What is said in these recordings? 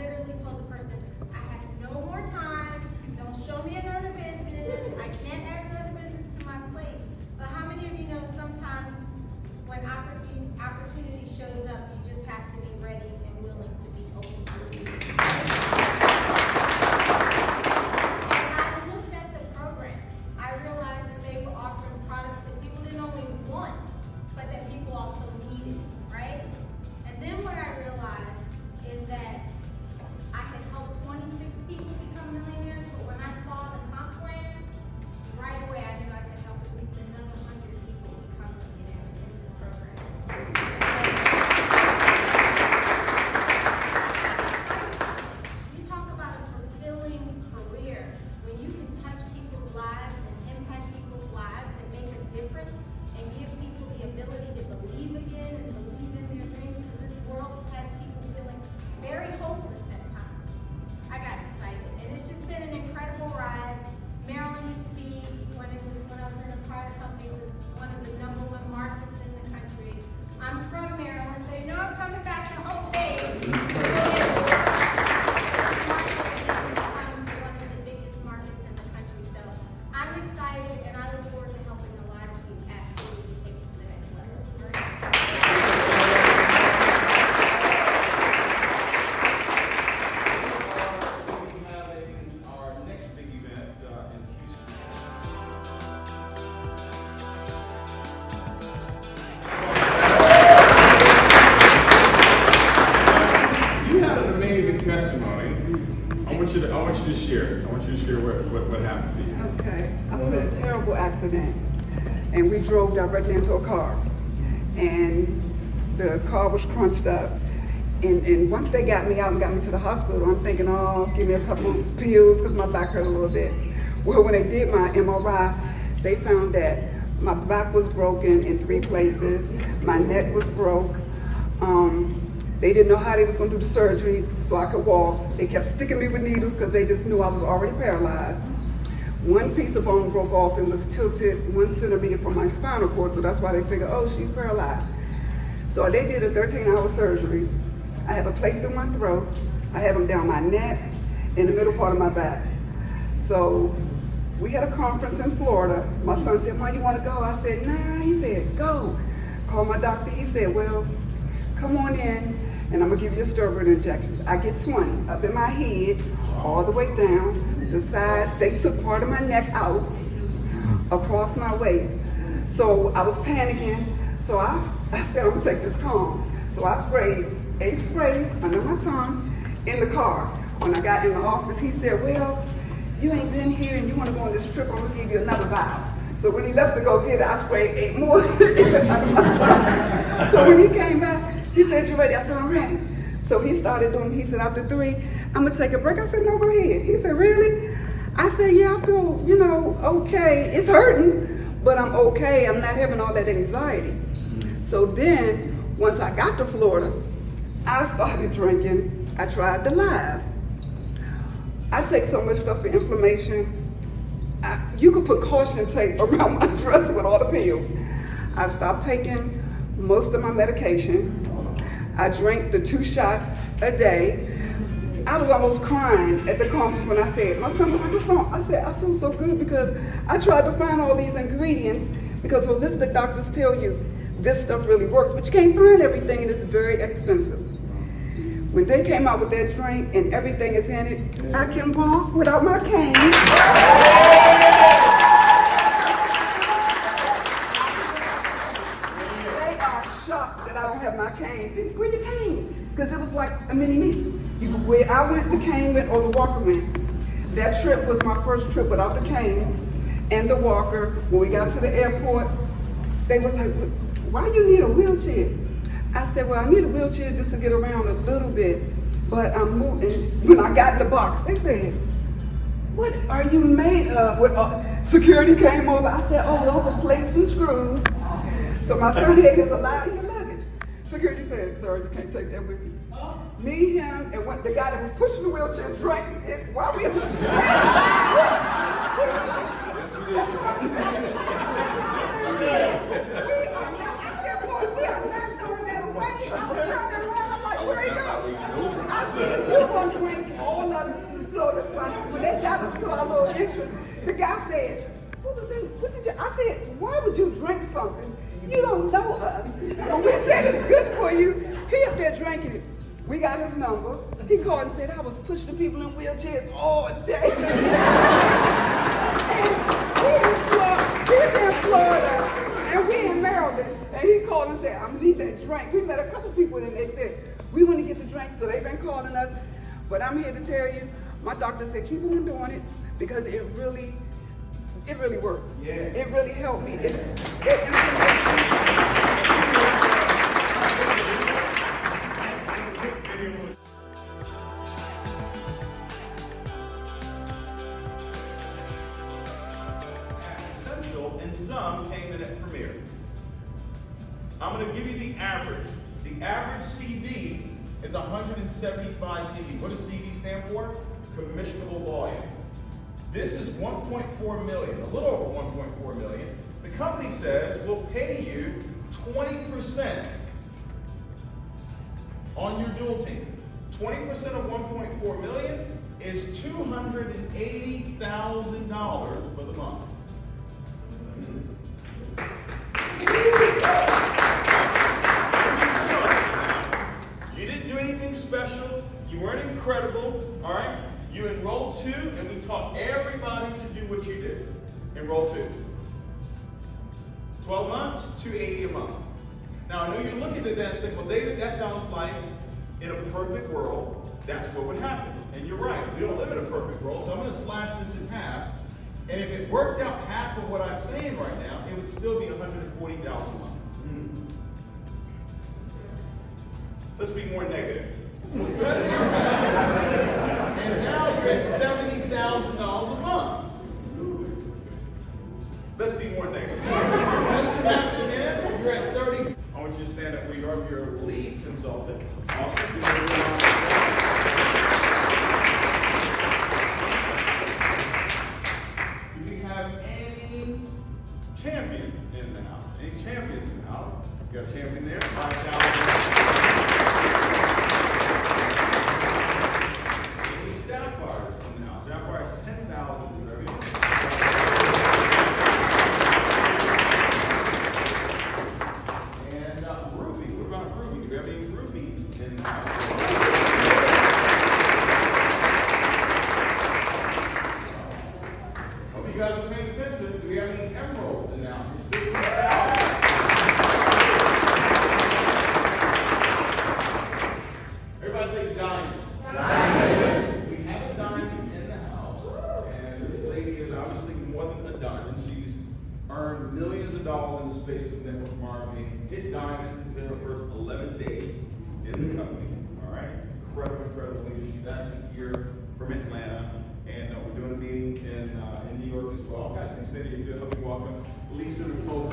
literally told the person, I have no more time, don't show me another business, I can't add another business to my plate. But how many of you know sometimes when opportunity shows up, you just have to be ready and willing to be open to receive. And I looked at the program. I realized that they were offering products that people didn't only want, but that people also needed, right? And then what I realized is that I had helped 26 people become millionaires, but when I saw the comp plan, right away I knew I could help at least another 100 people become millionaires in this program. You talk about a fulfilling career. When you can touch people's lives and impact people's lives and make a difference and give people the ability to believe again and believe in their dreams, because this world has people feeling very hopeless at times. I got excited, and it's just been an incredible ride. Maryland used to be, when I was in a prior company, it was one of the #1 markets in the country. I'm from Maryland, so you know I'm coming back to home base. One of the biggest markets in the country, so I'm excited, and I look forward to helping a lot of you absolutely take it to the next level. We're having our next big event in Houston. You had an amazing testimony. I want you to share. I want you to share what happened to you. Okay, I was in a terrible accident, and we drove directly into a car, and the car was crunched up. And once they got me out and got me to the hospital, I'm thinking, oh, give me a couple of pills because my back hurt a little bit. Well, when they did my MRI, they found that my back was broken in 3 places, my neck was broke. They didn't know how they was going to do the surgery so I could walk. They kept sticking me with needles because they just knew I was already paralyzed. 1 piece of bone broke off and was tilted 1 centimeter from my spinal cord, so that's why they figured, oh, she's paralyzed. So they did a 13-hour surgery. I have a plate through my throat. I have them down my neck, in the middle part of my back. So we had a conference in Florida. My son said, why you want to go? I said, nah. He said, go. Called my doctor. He said, well, come on in, and I'm going to give you a steroid injections. I get 20 up in my head, all the way down, the sides. They took part of my neck out, across my waist. So I was panicking. So I said, I'm going to take this calm. So I sprayed 8 sprays under my tongue in the car. When I got in the office, he said, well, you ain't been here and you want to go on this trip, I'm going to give you another vial. So when he left to go get it, I sprayed 8 more sprays under my tongue. So when he came back, he said, you ready? I said, I'm ready. So he started doing, he said, after 3, I'm going to take a break. I said, no, go ahead. He said, really? I said, yeah, I feel, okay. It's hurting, but I'm okay. I'm not having all that anxiety. So then, once I got to Florida, I started drinking. I tried the Live. I take so much stuff for inflammation. You could put caution tape around my dress with all the pills. I stopped taking most of my medication. I drank the 2 shots a day. I was almost crying at the conference when I said, my son was like, what's wrong? I said, I feel so good because I tried to find all these ingredients because holistic doctors tell you this stuff really works, but you can't find everything and it's very expensive. When they came out with that drink and everything is in it, I can walk without my cane. They are shocked that I don't have my cane. Where your cane? Because it was like a mini me. Where I went, the cane went, or the walker went. That trip was my first trip without the cane and the walker. When we got to the airport, they were like, why do you need a wheelchair? I said, well, I need a wheelchair just to get around a little bit, but I'm moving. When I got in the box, they said, what are you made of? Security came over. I said, oh, those are plates and screws. So my son had his allowed in your luggage. Security said, sir, you can't take that with you. Me, him, and the guy that was pushing the wheelchair drank it while we were I I said, you gonna drink all of it. So when they got us to our little entrance, the guy said, what was it? What did you? I said, why would you drink something you don't know of? And we said it's good for you. He up there drinking it. We got his number. He called and said, I was pushing the people in wheelchairs all day. He's in Florida, and we in Maryland. And he called and said, I'm gonna need that drink. We met a couple people and they said, we want to get the drink, so they've been calling us. But I'm here to tell you, my doctor said, keep on doing it, because it really works. Yes. It really helped me. Essential, and some came in at Premier. I'm going to give you the average. The average CV is 175 CV. What does CV stand for? Commissionable volume. This is 1.4 million, a little over 1.4 million. The company says we'll pay you 20% on your dual team. 20% of 1.4 million is $280,000 for the month. You didn't do anything special. You weren't incredible, all right? You enrolled 2, and we taught everybody to do what you did. Enroll 2. 12 months, $280 a month. Now, I know you're looking at that and saying, well, David, that sounds like in a perfect world, that's what would happen. And you're right, we don't live in a perfect world, so I'm going to slash this in half. And if it worked out half of what I'm saying right now, it would still be $140,000 a month. Let's be more negative. And now you're at $70,000 a month. Let's be more negative. Let's happen again. You're at 30. I want you to stand up where you are. If you're a lead consultant, awesome. If you have any champions in the house, you got a champion there, 5,000. Earned millions of dollars in the space of network marketing, hit diamond within her first 11 days in the company. All right, incredible leader. She's actually here from Atlanta, and we're doing a meeting in New York as well. Guys, consider if you'll help me welcome Lisa Nicole.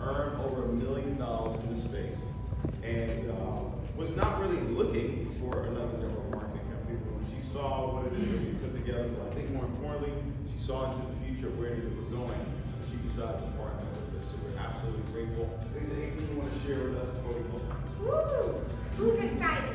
Earned over $1 million in this space, and was not really looking for another network marketing company. But when she saw what it is that we put together, but I think more importantly, she saw into the future where it was going, and she decided to partner with us. So we're absolutely grateful. Lisa, anything you want to share with us before we go? Woo! Who's excited?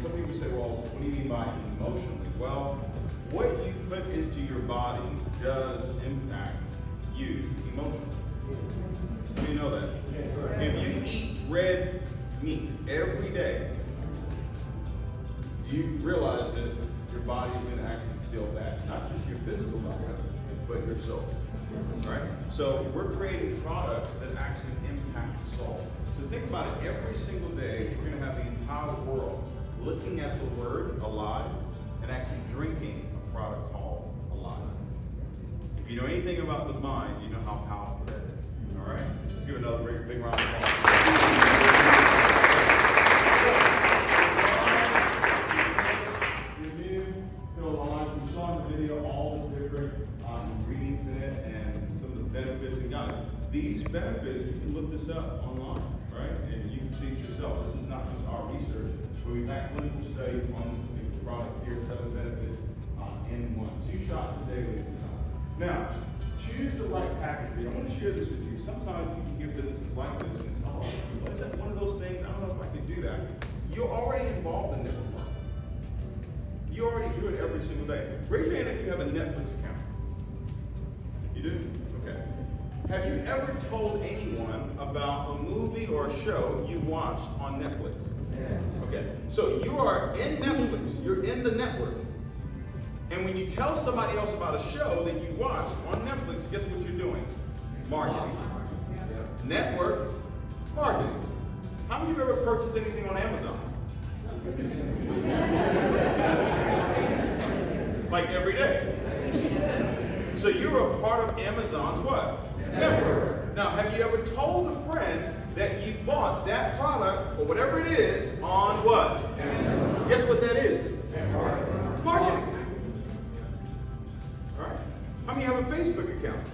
Some people say, well, what do you mean by emotionally? Well, what you put into your body does impact you emotionally. Do you know that? If you eat red meat every day, do you realize that your body is going to actually feel bad? Not just your physical body, but your soul. Right? So we're creating products that actually impact the soul. So think about it. Every single day, we're going to have the entire world looking at the word alive and actually drinking a product called If you know anything about the mind, you know how powerful that is. All right? Let's give another big round of applause. You saw in the video all the different ingredients in it and some of the benefits. And guys, these benefits, you can look this up online, right? And you can see it yourself. This is not just our research, but we've had clinical studies on this particular product here, 7 benefits in one. 2 shots a day. Now, choose the right package. I want to share this with you. Sometimes you hear businesses like this and it's, oh, what is that? One of those things, I don't know if I could do that. You're already involved in network marketing. You already do it every single day. Raise your hand if you have a Netflix account. You do? Okay. Have you ever told anyone about a movie or a show you watched on Netflix? Yes. Okay. So you are in Netflix. You're in the network. And when you tell somebody else about a show that you watched on Netflix, guess what you're doing? Marketing. Network marketing. How many of you have ever purchased anything on Amazon? Like every day. So you're a part of Amazon's what? Network. Now, have you ever told a friend that you bought that product or whatever it is on what? Amazon. Guess what that is? Marketing. All right. How many have a Facebook account?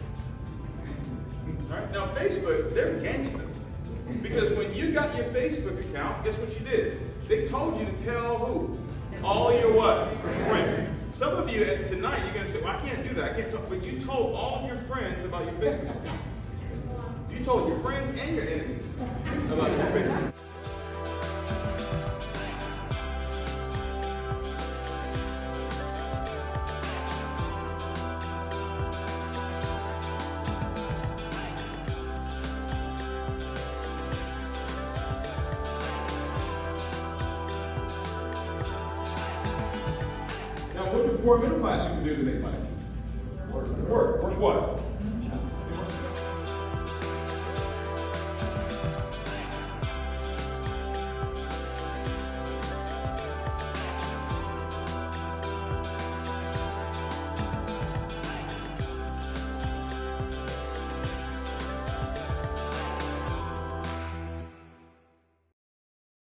All right. Now, Facebook, they're gangster. Because when you got your Facebook account, guess what you did? They told you to tell who? All your what? Friends. Some of you tonight, you're going to say, well, I can't do that. I can't talk. But you told all of your friends about your Facebook account. You told your friends and your enemies about your Facebook. Now, what do poor middle class people do to make money? Work. Work what?